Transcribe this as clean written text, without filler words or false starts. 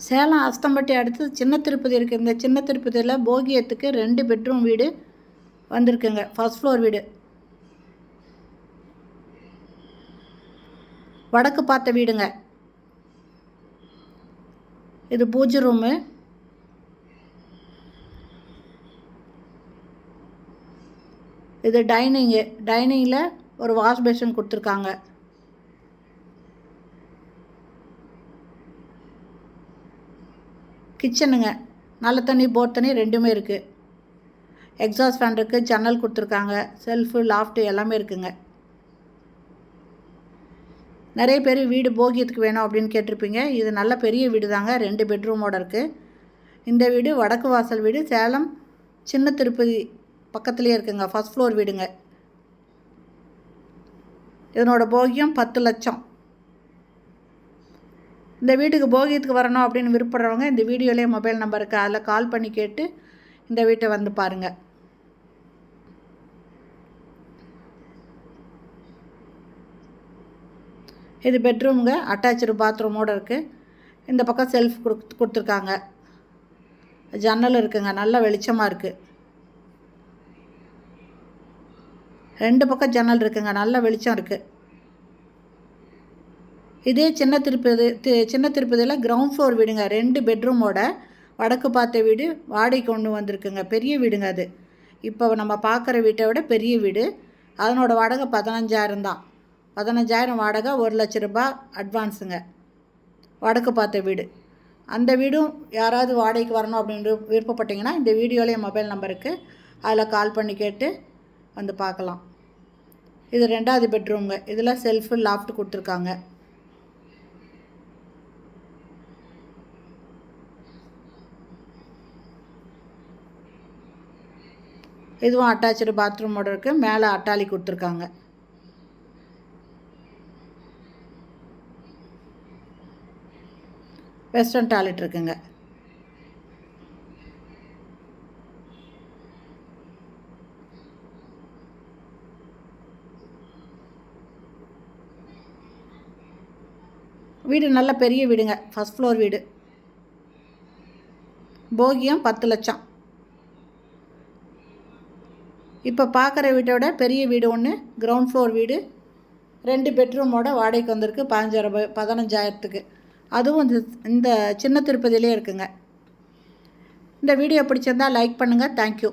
சேலம் அஸ்தம்பட்டி அடுத்து சின்ன திருப்பதி இருக்குது. இந்த சின்ன திருப்பதியில் போகியத்துக்கு 2 பெட்ரூம் வீடு வந்திருக்குங்க. ஃபர்ஸ்ட் ஃப்ளோர் வீடு, வடக்கு பார்த்த வீடுங்க. இது பூஜை ரூமு, இது டைனிங்கு. டைனிங்கில் ஒரு வாஷ் பேஷன் கொடுத்துருக்காங்க. கிச்சனுங்க, நல்ல தண்ணி போர் தண்ணி ரெண்டுமே இருக்குது. எக்ஸாஸ்ட் ஃபேன் இருக்குது, ஜன்னல் கொடுத்துருக்காங்க, செல்ஃபு லாஃப்ட்டு எல்லாமே இருக்குங்க. நிறைய பேர் வீடு போகியத்துக்கு வேணும் அப்படின்னு கேட்டிருப்பீங்க. இது நல்ல பெரிய வீடு தாங்க, 2 பெட்ரூமோடு இருக்குது. இந்த வீடு வடக்கு வாசல் வீடு, சேலம் சின்ன திருப்பதி பக்கத்துலேயே இருக்குங்க. ஃபர்ஸ்ட் ஃப்ளோர் வீடுங்க. இதனோட போகியம் 10 லட்சம். இந்த வீட்டுக்கு போகியத்துக்கு வரணும் அப்படின்னு விருப்பப்படுறவங்க இந்த வீடியோலேயே மொபைல் நம்பர் இருக்குது, அதில் கால் பண்ணி கேட்டு இந்த வீட்டை வந்து பாருங்கள். இது பெட்ரூமுங்க, அட்டாச்சு பாத்ரூமோடு இருக்குது. இந்த பக்கம் செல்ஃப் கொடுத்துருக்காங்க, ஜன்னல் இருக்குங்க, நல்ல வெளிச்சமாக இருக்குது. 2 பக்கம் ஜன்னல் இருக்குங்க, நல்ல வெளிச்சம் இருக்குது. இதே சின்ன திருப்பதியில் கிரவுண்ட் ஃப்ளோர் வீடுங்க, 2 பெட்ரூமோட வடக்கு பார்த்த வீடு வாடகைக்கு கொண்டு வந்திருக்குங்க. பெரிய வீடுங்க அது. இப்போ நம்ம பார்க்குற வீட்டை விட பெரிய வீடு. அதனோட வாடகை 15,000 தான். 15,000 வாடகை, 1 லட்ச ரூபாய் அட்வான்ஸுங்க. வடக்கு பார்த்த வீடு. அந்த வீடும் யாராவது வாடகைக்கு வரணும் அப்படின்னு விருப்பப்பட்டிங்கன்னா இந்த வீடியோலேயே மொபைல் நம்பருக்கு அதில் கால் பண்ணி கேட்டு வந்து பார்க்கலாம். இது 2வது பெட்ரூமுங்க. இதில் செல்ஃபு லாஃப்ட் கொடுத்துருக்காங்க. இதுவும் அட்டாச்சு பாத்ரூமோடு இருக்குது. மேலே அட்டாளி கொடுத்துருக்காங்க. வெஸ்டர்ன் டாய்லெட் இருக்குங்க. வீடு நல்ல பெரிய வீடுங்க, ஃபர்ஸ்ட் ஃப்ளோர் வீடு. போகியம் 10 லட்சம். இப்போ பார்க்குற வீட்டோட பெரிய வீடு ஒன்று, கிரவுண்ட் ஃப்ளோர் வீடு, 2 பெட்ரூமோட வாடகைக்கு வந்திருக்கு 15,000க்கு. அதுவும் இந்த சின்ன திருப்பதியிலே இருக்குங்க. இந்த வீடியோ பிடிச்சிருந்தால் லைக் பண்ணுங்கள். தேங்க்யூ.